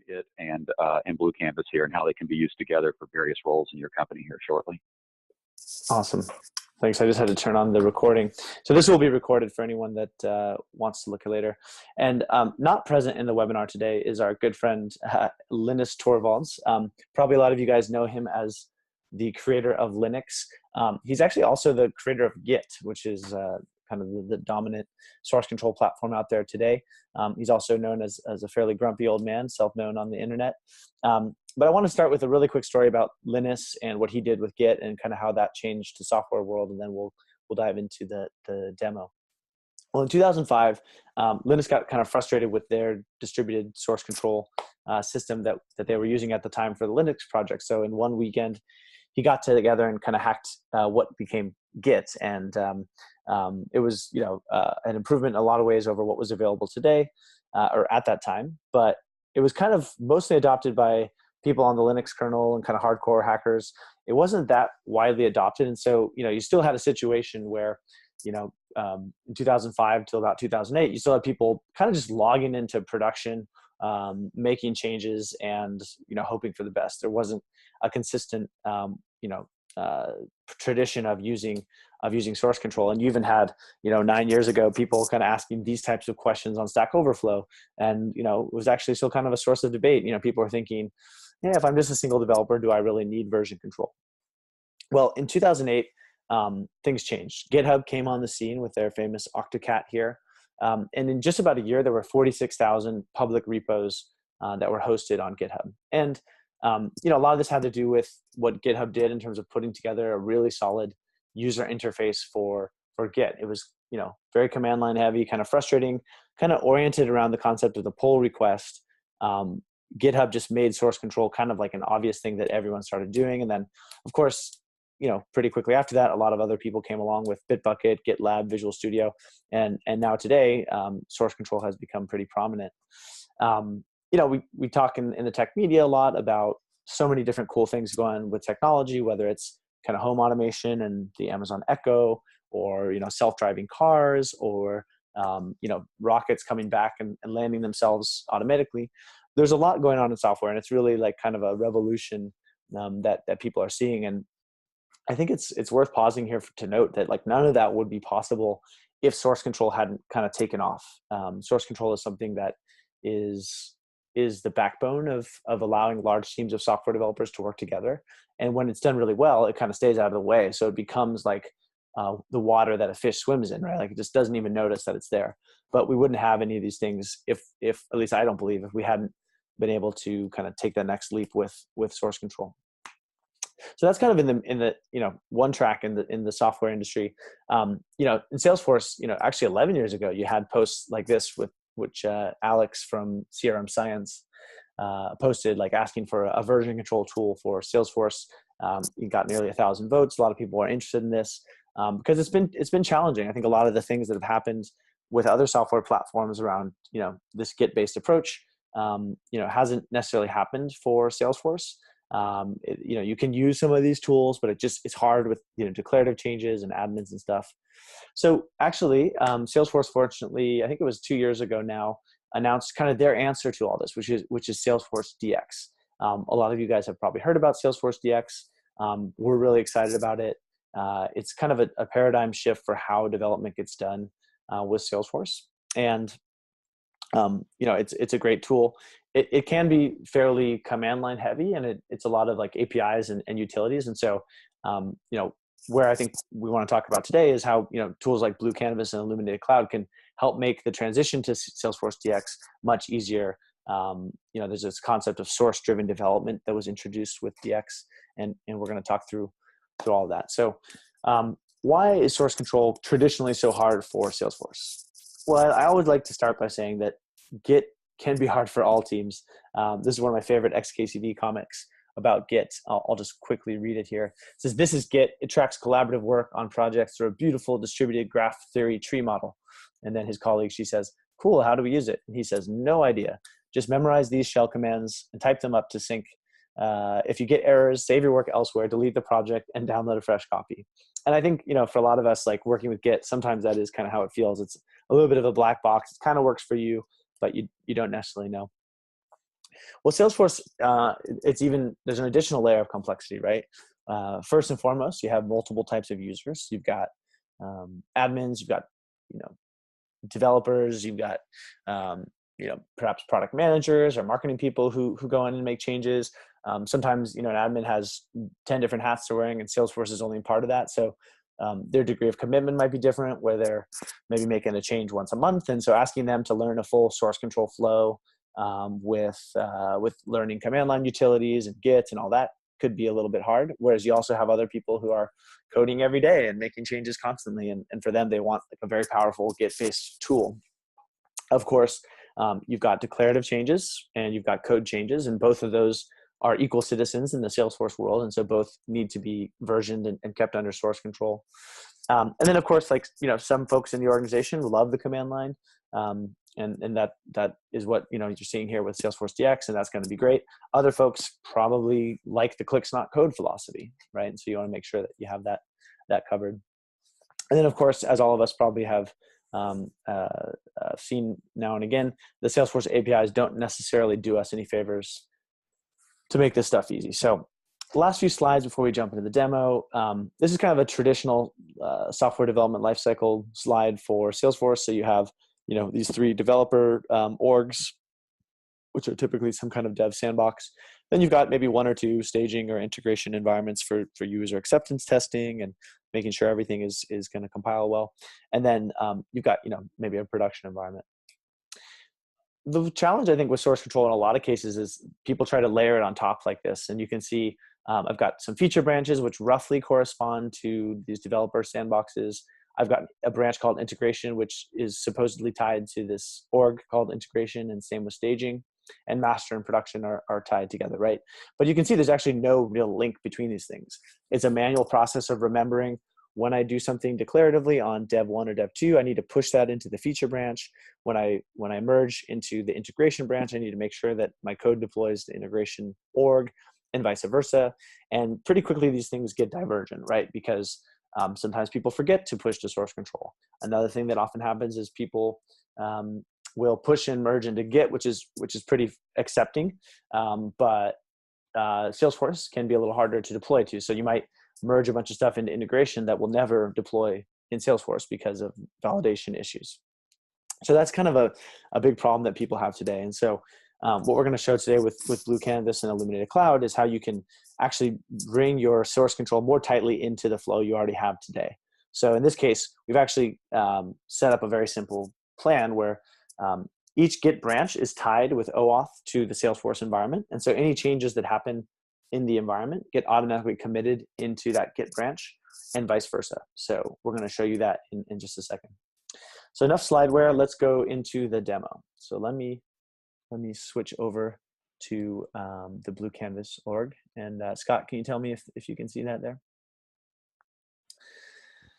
Git and Blue Canvas here and how they can be used together for various roles in your company here shortly. Awesome. Thanks. I just had to turn on the recording. So this will be recorded for anyone that wants to look at later. And not present in the webinar today is our good friend, Linus Torvalds. Probably a lot of you guys know him as the creator of Linux. He's actually also the creator of Git, which is kind of the dominant source control platform out there today. He's also known as a fairly grumpy old man, self-known on the internet. But I want to start with a really quick story about Linus and what he did with Git and kind of how that changed the software world, and then we'll dive into the demo. Well, in 2005, Linus got kind of frustrated with their distributed source control system that they were using at the time for the Linux project. So in one weekend, he got together and kind of hacked what became Git, and it was an improvement in a lot of ways over what was available today or at that time. But it was kind of mostly adopted by people on the Linux kernel and kind of hardcore hackers. It wasn't that widely adopted, and so you still had a situation where in 2005 till about 2008, you still had people kind of just logging into production, making changes, and hoping for the best. There wasn't a consistent tradition of using source control. And you even had 9 years ago people kind of asking these types of questions on Stack Overflow, and it was actually still kind of a source of debate. People were thinking, yeah, if I'm just a single developer, do I really need version control? Well, in 2008, things changed. GitHub came on the scene with their famous Octocat here. And in just about a year, there were 46,000 public repos that were hosted on GitHub. And a lot of this had to do with what GitHub did in terms of putting together a really solid user interface for Git. It was very command line heavy, kind of frustrating, kind of oriented around the concept of the pull request. GitHub just made source control kind of like an obvious thing that everyone started doing. And then, of course, pretty quickly after that, a lot of other people came along with Bitbucket, GitLab, Visual Studio, and now today, source control has become pretty prominent. We talk in the tech media a lot about so many different cool things going on with technology, whether it's kind of home automation and the Amazon Echo, or self-driving cars, or rockets coming back and landing themselves automatically. There's a lot going on in software, and it's really like kind of a revolution that people are seeing. And I think it's worth pausing here to note that like none of that would be possible if source control hadn't kind of taken off. Source control is something that is the backbone of allowing large teams of software developers to work together. And when it's done really well, it kind of stays out of the way. So it becomes like the water that a fish swims in, right? Like it just doesn't even notice that it's there. But we wouldn't have any of these things if at least I don't believe, if we hadn't been able to kind of take that next leap with source control. So that's kind of in the one track in the software industry. In Salesforce, actually 11 years ago, you had posts like this which Alex from CRM Science posted, like asking for a version control tool for Salesforce. He got nearly 1,000 votes. A lot of people are interested in this because it's been challenging. I think a lot of the things that have happened with other software platforms around this Git-based approach hasn't necessarily happened for Salesforce. You can use some of these tools, but it's hard with declarative changes and admins and stuff. So actually, Salesforce, fortunately, I think it was 2 years ago now, announced kind of their answer to all this, which is Salesforce DX. A lot of you guys have probably heard about Salesforce DX. We're really excited about it. It's kind of a paradigm shift for how development gets done with Salesforce, and it's a great tool. It can be fairly command line heavy, and it's a lot of like APIs and utilities. And so, where I think we want to talk about today is how, tools like Blue Canvas and Illuminated Cloud can help make the transition to Salesforce DX much easier. There's this concept of source-driven development that was introduced with DX, and we're going to talk through all of that. So, why is source control traditionally so hard for Salesforce? Well, I always like to start by saying that Git can be hard for all teams. This is one of my favorite XKCD comics about Git. I'll just quickly read it here. It says, "This is Git. It tracks collaborative work on projects through a beautiful distributed graph theory tree model." And then his colleague, she says, "Cool, how do we use it?" And he says, "No idea. Just memorize these shell commands and type them up to sync. If you get errors, save your work elsewhere, delete the project, and download a fresh copy." And I think, for a lot of us, like working with Git, sometimes that is kind of how it feels. It's a little bit of a black box. It kind of works for you, but you don't necessarily know. Well, Salesforce, there's an additional layer of complexity, right? First and foremost, you have multiple types of users. You've got admins, you've got, you know, developers, you've got, you know, perhaps product managers or marketing people who go in and make changes. Sometimes, you know, an admin has 10 different hats they're wearing, and Salesforce is only part of that. So their degree of commitment might be different, where they're maybe making a change once a month. And so asking them to learn a full source control flow with learning command line utilities and Git and all that could be a little bit hard. Whereas you also have other people who are coding every day and making changes constantly. And for them, they want like a very powerful Git-based tool. Of course, you've got declarative changes and you've got code changes, and both of those are equal citizens in the Salesforce world. And so both need to be versioned and kept under source control. And then of course, like, you know, some folks in the organization love the command line. And that is what, you know, you're seeing here with Salesforce DX, and that's going to be great. Other folks probably like the clicks not code philosophy, right? And so you want to make sure that you have that covered. And then of course, as all of us probably have seen now and again, the Salesforce APIs don't necessarily do us any favors to make this stuff easy. So the last few slides before we jump into the demo, this is kind of a traditional software development lifecycle slide for Salesforce. So you have, you know, these three developer orgs, which are typically some kind of dev sandbox. Then you've got maybe one or two staging or integration environments for user acceptance testing and making sure everything is going to compile well. And then you've got, you know, maybe a production environment. The challenge, I think, with source control in a lot of cases is people try to layer it on top like this. And you can see I've got some feature branches which roughly correspond to these developer sandboxes. I've got a branch called integration, which is supposedly tied to this org called integration, and same with staging. And master and production are tied together, right? But you can see there's actually no real link between these things. It's a manual process of remembering when I do something declaratively on dev 1 or dev 2, I need to push that into the feature branch. When I merge into the integration branch, I need to make sure that my code deploys the integration org, and vice versa. And pretty quickly, these things get divergent, right? Because sometimes people forget to push to source control. Another thing that often happens is people will push and merge into Git, which is pretty accepting, but Salesforce can be a little harder to deploy to. So you might merge a bunch of stuff into integration that will never deploy in Salesforce because of validation issues. So that's kind of a big problem that people have today. And so what we're going to show today with Blue Canvas and Illuminated Cloud is how you can actually bring your source control more tightly into the flow you already have today. So in this case, we've actually set up a very simple plan where each Git branch is tied with OAuth to the Salesforce environment. And so any changes that happen in the environment get automatically committed into that Git branch, and vice versa. So we're going to show you that in just a second. So enough slideware, let's go into the demo. So let me switch over to the Blue Canvas org. And Scott, can you tell me if you can see that there?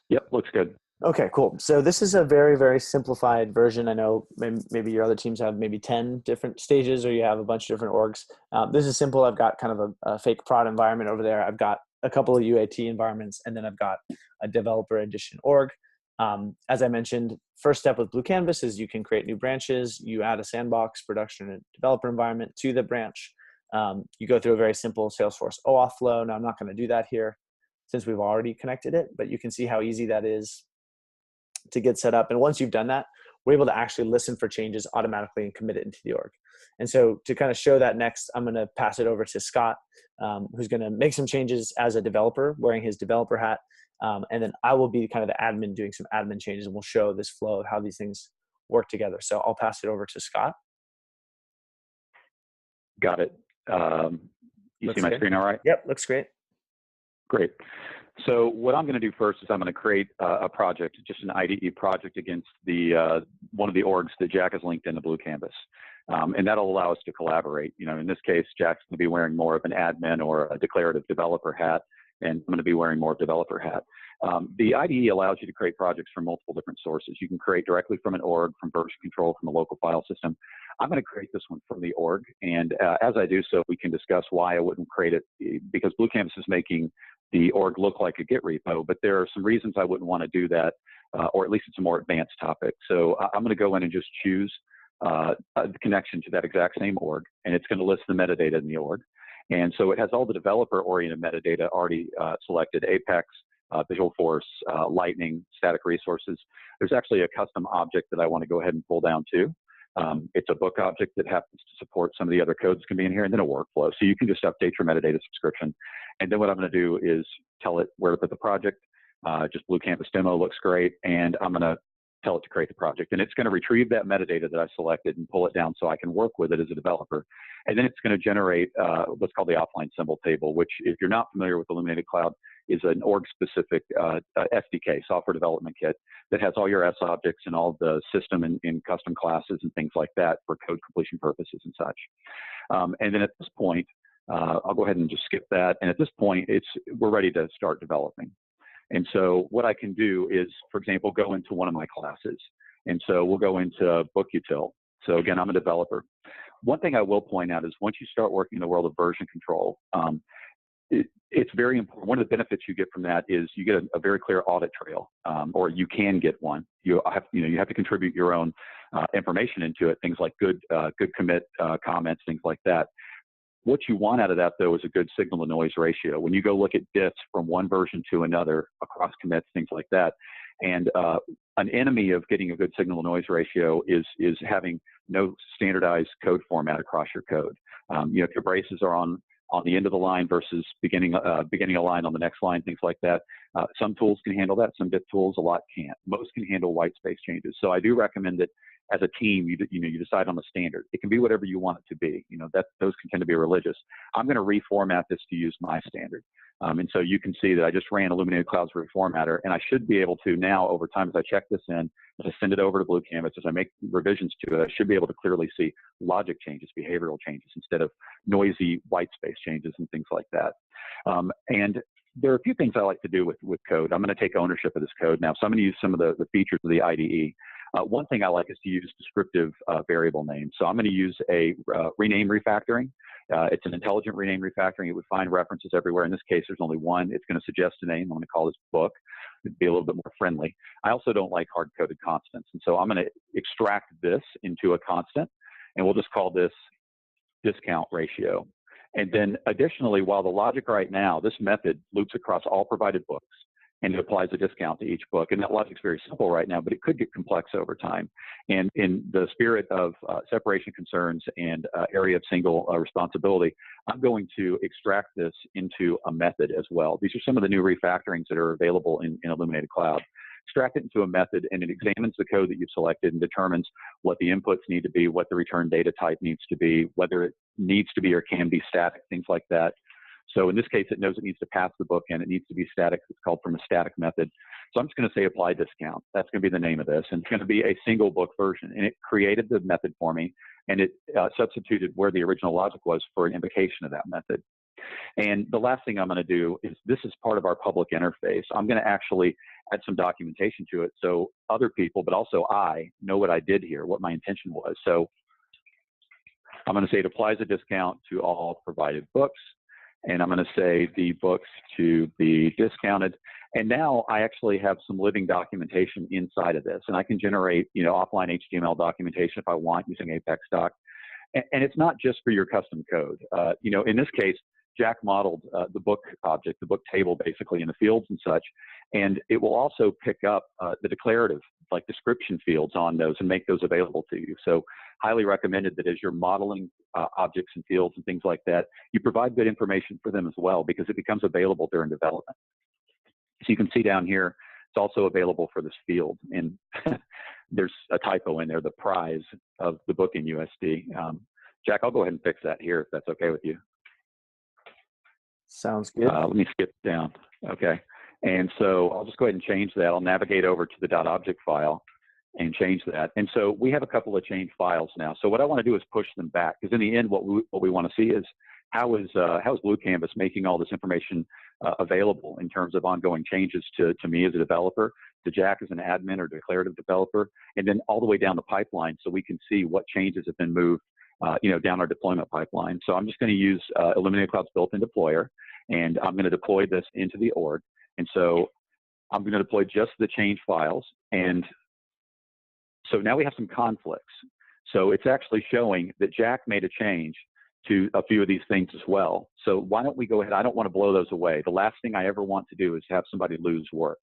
Yep, looks good. Okay, cool. So this is a very, very simplified version. I know maybe your other teams have maybe 10 different stages, or you have a bunch of different orgs. This is simple. I've got kind of a fake prod environment over there. I've got a couple of UAT environments, and then I've got a developer edition org. As I mentioned, first step with Blue Canvas is you can create new branches. You add a sandbox, production, and developer environment to the branch. You go through a very simple Salesforce OAuth flow. Now, I'm not going to do that here since we've already connected it, but you can see how easy that is to get set up. And once you've done that, we're able to actually listen for changes automatically and commit it into the org. And so to kind of show that next, I'm going to pass it over to Scott, who's going to make some changes as a developer, wearing his developer hat. And then I will be kind of the admin doing some admin changes, and we'll show this flow of how these things work together. So I'll pass it over to Scott. Got it. You see my screen all right? Yep, looks great. Great. So what I'm going to do first is I'm going to create a project, just an IDE project against the one of the orgs that Jack has linked in the Blue Canvas. And that'll allow us to collaborate. You know, in this case, Jack's going to be wearing more of an admin or a declarative developer hat, and I'm going to be wearing more developer hat. The IDE allows you to create projects from multiple different sources. You can create directly from an org, from version control, from a local file system. I'm going to create this one from the org, and as I do so, we can discuss why I wouldn't create it, because Blue Canvas is making the org look like a Git repo, but there are some reasons I wouldn't want to do that, or at least it's a more advanced topic. So I'm going to go in and just choose connection to that exact same org, and it's going to list the metadata in the org. And so it has all the developer-oriented metadata already selected: Apex, Visualforce, Lightning, static resources. There's actually a custom object that I want to go ahead and pull down too. It's a book object that happens to support some of the other codes that can be in here, and then a workflow. So you can just update your metadata subscription. And then what I'm going to do is tell it where to put the project. Just Blue Canvas demo looks great, and I'm going to tell it to create the project. And it's going to retrieve that metadata that I selected and pull it down so I can work with it as a developer. And then it's going to generate what's called the offline symbol table, which, if you're not familiar with Illuminated Cloud, is an org-specific SDK, software development kit, that has all your S objects and all the system and custom classes and things like that for code completion purposes and such. And then at this point, I'll go ahead and just skip that. And at this point, we're ready to start developing. And so what I can do is, for example, go into one of my classes. And so we'll go into book util. So again, I'm a developer. One thing I will point out is, once you start working in the world of version control, it's very important. One of the benefits you get from that is you get a very clear audit trail, or you can get one. You have to contribute your own information into it, things like good commit comments, things like that. What you want out of that, though, is a good signal to noise ratio. When you go look at diffs from one version to another across commits, things like that, and an enemy of getting a good signal to noise ratio is having no standardized code format across your code. If your braces are on the end of the line versus beginning a line on the next line, things like that. Some tools can handle that. Some diff tools, a lot can't. Most can handle white space changes. So I do recommend that as a team, you decide on the standard. It can be whatever you want it to be. Those can tend to be religious. I'm going to reformat this to use my standard. And so you can see that I just ran Illuminated Cloud's reformatter, and I should be able to now, over time, as I check this in, as I send it over to Blue Canvas, as I make revisions to it, I should be able to clearly see logic changes, behavioral changes, instead of noisy white space changes and things like that. And there are a few things I like to do with code. I'm going to take ownership of this code now. So I'm going to use some of the features of the IDE. One thing I like is to use descriptive variable names. So I'm going to use a rename refactoring. It's an intelligent rename refactoring. It would find references everywhere. In this case, there's only one. It's going to suggest a name. I'm going to call this book. It'd be a little bit more friendly. I also don't like hard-coded constants. And so I'm going to extract this into a constant, and we'll just call this discount ratio. And then additionally, while the logic right now, this method loops across all provided books, and it applies a discount to each book. And that logic's very simple right now, but it could get complex over time. And in the spirit of separation concerns and area of single responsibility, I'm going to extract this into a method as well. These are some of the new refactorings that are available in Illuminated Cloud. Extract it into a method, and it examines the code that you've selected and determines what the inputs need to be, what the return data type needs to be, whether it needs to be or can be static, things like that. So in this case, it knows it needs to pass the book in. It needs to be static. It's called from a static method. So I'm just going to say apply discount. That's going to be the name of this. And it's going to be a single book version. And it created the method for me, and it substituted where the original logic was for an invocation of that method. And the last thing I'm going to do is, this is part of our public interface. I'm going to actually add some documentation to it so other people, but also I, know what I did here, what my intention was. So I'm going to say it applies a discount to all provided books. And I'm going to say the books to be discounted. And now I actually have some living documentation inside of this. And I can generate, offline HTML documentation if I want, using Apex Doc. And it's not just for your custom code. In this case, Jack modeled the book object, the book table, basically, in the fields and such. And it will also pick up the declarative, like description fields on those, and make those available to you. So highly recommended that as you're modeling objects and fields and things like that, you provide good information for them as well, because it becomes available during development. So you can see down here, it's also available for this field. And there's a typo in there, the prize of the book in USD. Jack, I'll go ahead and fix that here if that's okay with you. Sounds good. Let me skip down. Okay. And so I'll just go ahead and change that. I'll navigate over to the .object file and change that. And so we have a couple of change files now. So what I want to do is push them back, because in the end, what we want to see is how is Blue Canvas making all this information available in terms of ongoing changes to me as a developer, to Jack as an admin or declarative developer, and then all the way down the pipeline, so we can see what changes have been moved down our deployment pipeline. So I'm just going to use Illuminated Cloud's built-in deployer, and I'm going to deploy this into the org. And so I'm going to deploy just the change files. And so now we have some conflicts. So it's actually showing that Jack made a change to a few of these things as well. So why don't we go ahead? I don't want to blow those away. The last thing I ever want to do is have somebody lose work.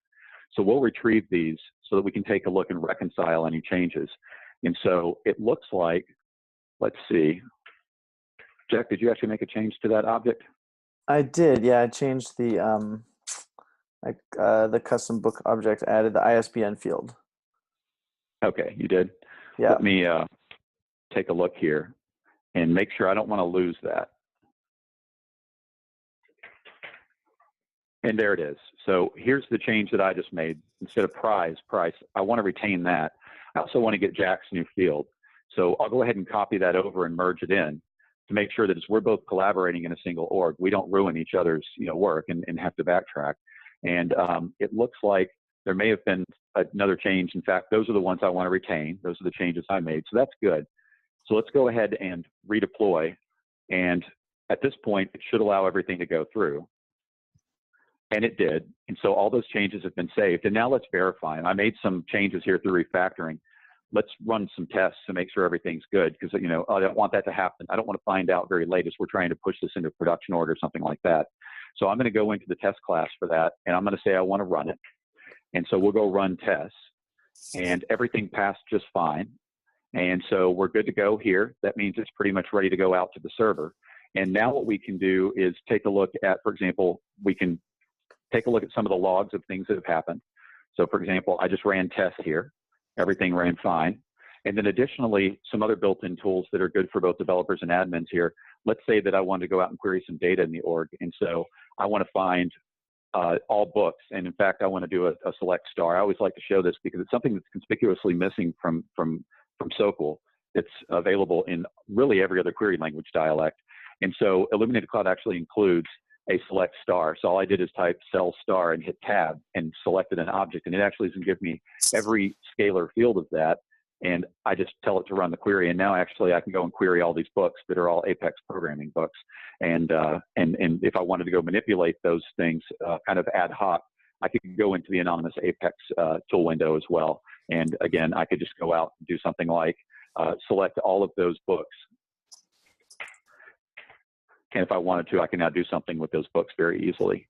So we'll retrieve these so that we can take a look and reconcile any changes. And so it looks like, let's see, Jack, did you actually make a change to that object? I did, yeah. I changed the custom book object, added the ISBN field. Okay, you did. Yeah. Let me take a look here and make sure I don't want to lose that. And there it is. So here's the change that I just made. Instead of price, I want to retain that. I also want to get Jack's new field. So I'll go ahead and copy that over and merge it in to make sure that as we're both collaborating in a single org, we don't ruin each other's work and have to backtrack. And it looks like there may have been another change. In fact, those are the ones I want to retain. Those are the changes I made. So that's good. So let's go ahead and redeploy. And at this point, it should allow everything to go through. And it did. And so all those changes have been saved. And now let's verify. And I made some changes here through refactoring. Let's run some tests to make sure everything's good, because I don't want that to happen. I don't want to find out very late as we're trying to push this into production order or something like that. So I'm going to go into the test class for that, and I'm going to say I want to run it. And so we'll go run tests, and everything passed just fine. And so we're good to go here. That means it's pretty much ready to go out to the server. And now what we can do is take a look at, for example, we can take a look at some of the logs of things that have happened. So for example, I just ran tests here. Everything ran fine. And then additionally, some other built-in tools that are good for both developers and admins here. Let's say that I wanted to go out and query some data in the org. And so I want to find all books. And in fact, I want to do a select star. I always like to show this because it's something that's conspicuously missing from SOQL. It's available in really every other query language dialect. And so Illuminated Cloud actually includes a select star. So all I did is type cell star and hit tab and selected an object. And it actually doesn't give me every scalar field of that. And I just tell it to run the query. And now actually I can go and query all these books that are all Apex programming books. And if I wanted to go manipulate those things kind of ad hoc, I could go into the anonymous Apex tool window as well. And again, I could just go out and do something like select all of those books. And if I wanted to, I can now do something with those books very easily.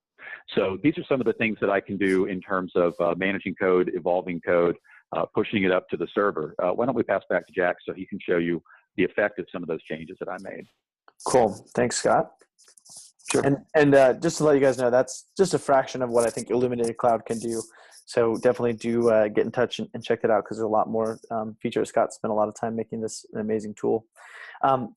So these are some of the things that I can do in terms of managing code, evolving code, pushing it up to the server. Why don't we pass back to Jack so he can show you the effect of some of those changes that I made. Cool. Thanks, Scott. Sure. And just to let you guys know, that's just a fraction of what I think Illuminated Cloud can do. So definitely do get in touch and check that out, because there's a lot more features. Scott spent a lot of time making this an amazing tool.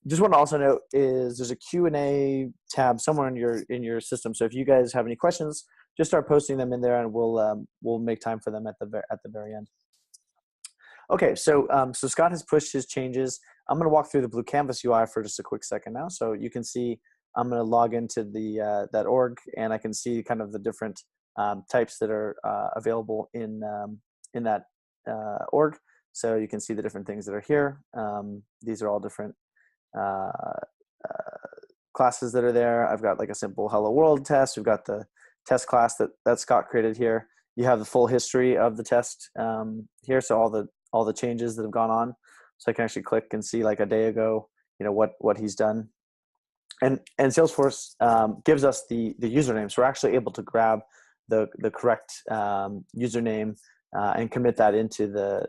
Just want to also note is there's a Q&A tab somewhere in your system. So if you guys have any questions, just start posting them in there, and we'll make time for them at the very end. Okay, so Scott has pushed his changes. I'm going to walk through the Blue Canvas UI for just a quick second now. So you can see I'm going to log into the that org, and I can see kind of the different types that are available in that org. So you can see the different things that are here. These are all different classes that are there. I've got like a simple hello world test. We've got the test class that Scott created here. You have the full history of the test here. So all the changes that have gone on. So I can actually click and see like a day ago, what he's done. And Salesforce gives us the username. So we're actually able to grab the correct username and commit that into the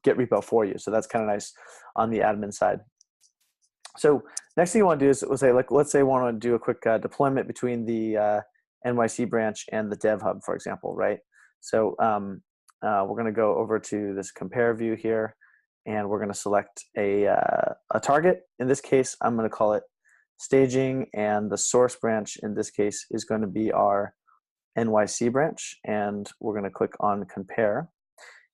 Git repo for you. So that's kind of nice on the admin side. So next thing you want to do is we'll say, like, let's say we want to do a quick deployment between the NYC branch and the Dev Hub, for example, right? So we're going to go over to this compare view here, and we're going to select a target. In this case, I'm going to call it staging, and the source branch in this case is going to be our NYC branch, and we're going to click on compare,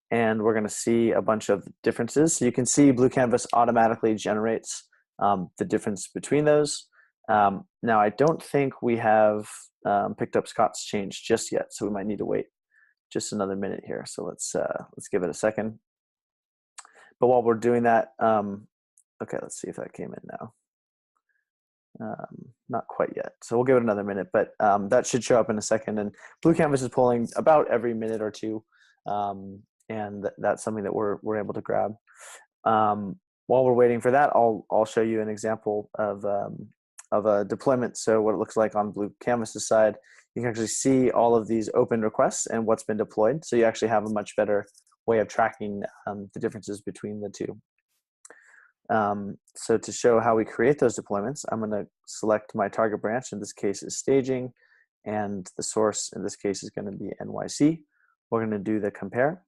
and we're going to see a bunch of differences. So you can see Blue Canvas automatically generates the difference between those. Now I don't think we have picked up Scott's change just yet, so we might need to wait just another minute here. So let's give it a second. But while we're doing that, okay, let's see if that came in now. Not quite yet. So we'll give it another minute, but that should show up in a second. And Blue Canvas is pulling about every minute or two. and that's something that we're able to grab. While we're waiting for that, I'll show you an example of a deployment. So what it looks like on Blue Canvas's side, you can actually see all of these open requests and what's been deployed. So you actually have a much better way of tracking the differences between the two. So to show how we create those deployments, I'm going to select my target branch. In this case is staging, and the source in this case is going to be NYC. We're going to do the compare,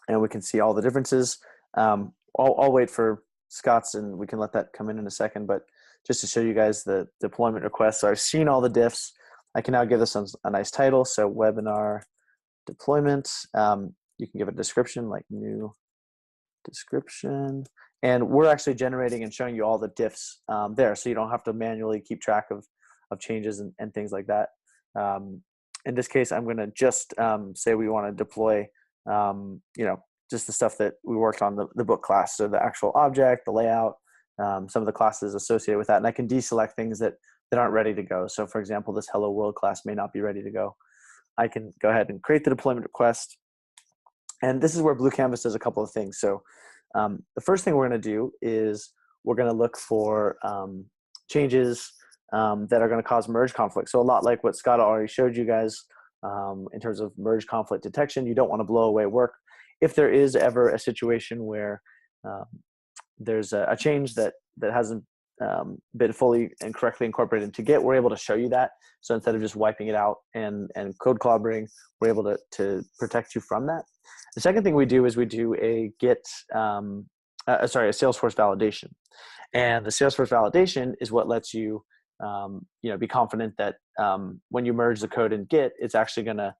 and we can see all the differences. I'll wait for Scott's, and we can let that come in a second, but just to show you guys the deployment request. So I've seen all the diffs. I can now give this a nice title. So webinar deployment. You can give a description like new description. And we're actually generating and showing you all the diffs there. So you don't have to manually keep track of changes and things like that. In this case, I'm going to just say we want to deploy, just the stuff that we worked on the book class. So the actual object, the layout, some of the classes associated with that. And I can deselect things that aren't ready to go. So for example, this Hello World class may not be ready to go. I can go ahead and create the deployment request. And this is where Blue Canvas does a couple of things. So the first thing we're going to do is we're going to look for changes that are going to cause merge conflict. So a lot like what Scott already showed you guys in terms of merge conflict detection. You don't want to blow away work. If there is ever a situation where there's a change that hasn't been fully and correctly incorporated into Git, we're able to show you that. So instead of just wiping it out and code clobbering, we're able to protect you from that. The second thing we do is we do a a Salesforce validation. And the Salesforce validation is what lets you, be confident that when you merge the code in Git, it's actually going to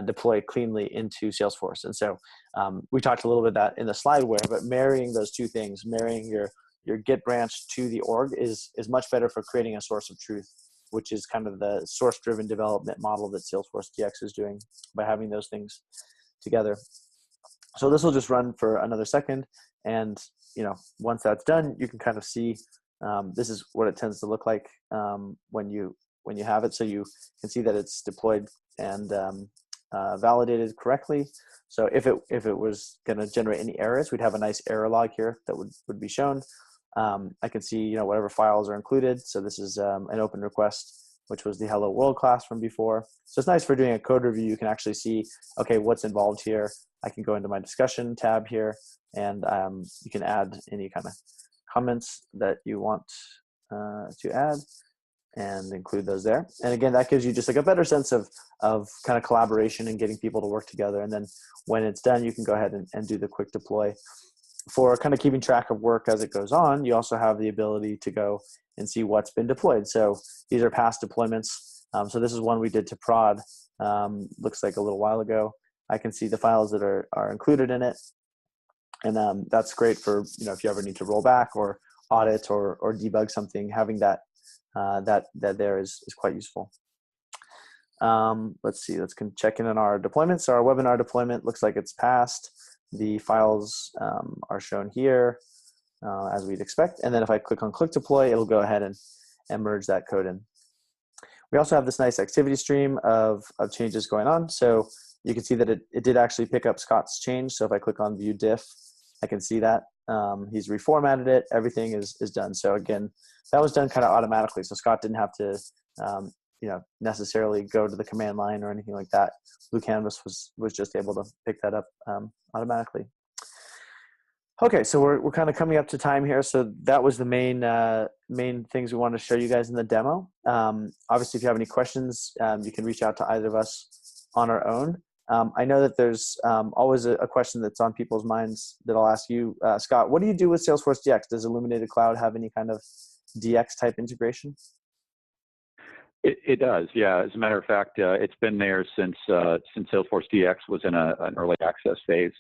deploy cleanly into Salesforce. And so we talked a little bit about that in the slideware, but marrying those two things, marrying your Git branch to the org is much better for creating a source of truth, which is kind of the source-driven development model that Salesforce DX is doing by having those things together. So this will just run for another second. And, once that's done, you can kind of see this is what it tends to look like when you have it. So you can see that it's deployed and validated correctly. So if it was going to generate any errors, we'd have a nice error log here that would be shown. I can see whatever files are included. So this is an open request, which was the Hello World class from before. So it's nice for doing a code review. You can actually see, okay, what's involved here. I can go into my discussion tab here, and you can add any kind of comments that you want to add and include those there. And again, that gives you just like a better sense of kind of collaboration and getting people to work together. And then when it's done, you can go ahead and do the quick deploy. For kind of keeping track of work as it goes on, you also have the ability to go and see what's been deployed. So these are past deployments. So this is one we did to prod, looks like a little while ago. I can see the files that are included in it. And that's great for, if you ever need to roll back or audit or debug something, having that there is quite useful. Let's see, let's check in on our deployments. So our webinar deployment looks like it's passed. The files are shown here as we'd expect. And then if I click on Click Deploy, it'll go ahead and merge that code in. We also have this nice activity stream of changes going on. So you can see that it did actually pick up Scott's change. So if I click on View Diff, I can see that. He's reformatted it. Everything is done. So again, that was done kind of automatically. So Scott didn't have to necessarily go to the command line or anything like that. Blue Canvas was just able to pick that up automatically. Okay, so we're kind of coming up to time here. So that was the main things we wanted to show you guys in the demo. Obviously, if you have any questions, you can reach out to either of us on our own. I know that there's always a question that's on people's minds that I'll ask you, Scott. What do you do with Salesforce DX? Does Illuminated Cloud have any kind of DX type integration? It does, yeah. As a matter of fact, it's been there since Salesforce DX was in an early access phase.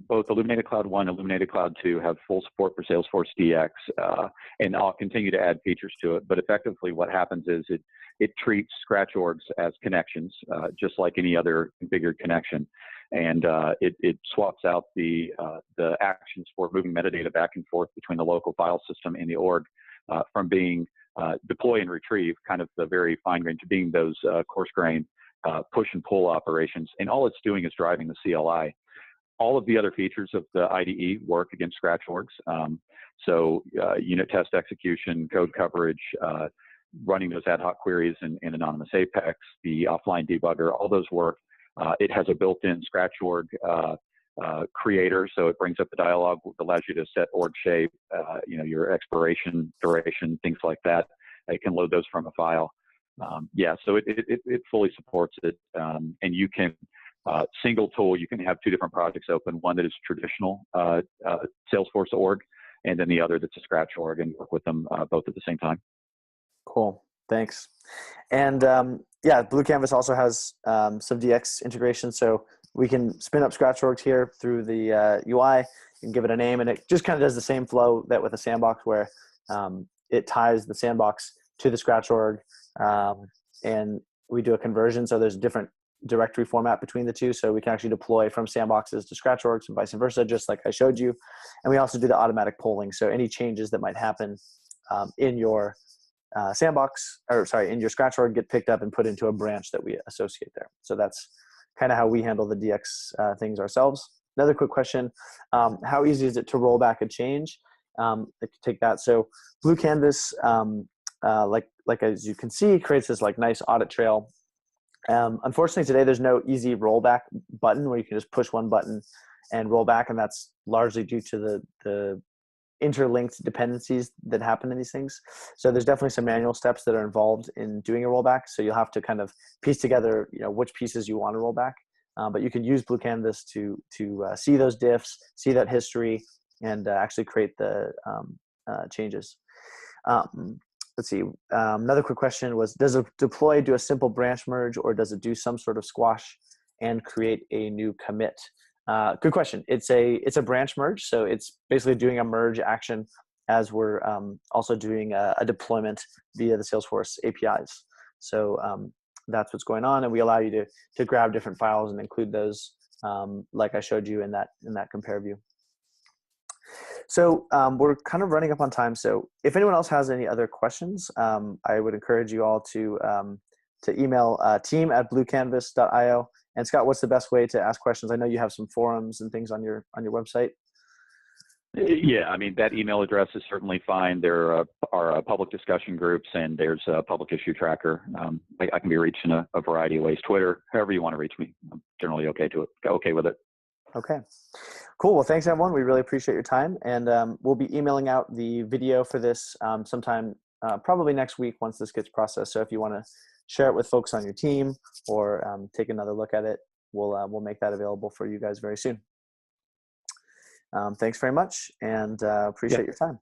Both Illuminated Cloud 1 and Illuminated Cloud 2 have full support for Salesforce DX, and I'll continue to add features to it. But effectively what happens is it treats scratch orgs as connections, just like any other configured connection. And it swaps out the actions for moving metadata back and forth between the local file system and the org from being deploy and retrieve, kind of the very fine grain, to being those coarse grain push and pull operations, and all it's doing is driving the CLI. All of the other features of the IDE work against scratch orgs. So unit test execution, code coverage, running those ad hoc queries in anonymous Apex, the offline debugger, all those work. It has a built-in scratch org creator, so it brings up the dialog that allows you to set org shape, your expiration, duration, things like that. It can load those from a file. Yeah, so it fully supports it, and you can single tool. You can have two different projects open: one that is traditional Salesforce org, and then the other that's a scratch org, and work with them both at the same time. Cool. Thanks. And yeah, Blue Canvas also has some DX integration, so we can spin up scratch orgs here through the UI and give it a name, and it just kind of does the same flow that with a sandbox, where it ties the sandbox to the scratch org, and we do a conversion. So there's a different directory format between the two, so we can actually deploy from sandboxes to scratch orgs and vice versa, just like I showed you. And we also do the automatic polling, so any changes that might happen in your in your scratch org get picked up and put into a branch that we associate there. So that's kind of how we handle the DX things ourselves. Another quick question: how easy is it to roll back a change? Take that. So Blue Canvas, like as you can see, creates this like nice audit trail. Unfortunately, today there's no easy rollback button where you can just push one button and roll back, and that's largely due to the interlinked dependencies that happen in these things. So there's definitely some manual steps that are involved in doing a rollback. So you'll have to kind of piece together, which pieces you want to roll back. But you can use Blue Canvas to see those diffs, see that history, and actually create the changes. Let's see. Another quick question was: does a deploy do a simple branch merge, or does it do some sort of squash and create a new commit? Good question. It's a branch merge, so it's basically doing a merge action as we're also doing a deployment via the Salesforce APIs. So that's what's going on, and we allow you to grab different files and include those, like I showed you in that compare view. So we're kind of running up on time. So if anyone else has any other questions, I would encourage you all to email team@bluecanvas.io. And Scott, what's the best way to ask questions? I know you have some forums and things on your website. Yeah, I mean, that email address is certainly fine. There are public discussion groups, and there's a public issue tracker. I can be reached in a variety of ways. Twitter, however you want to reach me. I'm generally okay with it. Okay, cool. Well, thanks everyone. We really appreciate your time, and we'll be emailing out the video for this sometime probably next week once this gets processed. So if you want to share it with folks on your team or take another look at it, we'll make that available for you guys very soon. Thanks very much, and appreciate your time.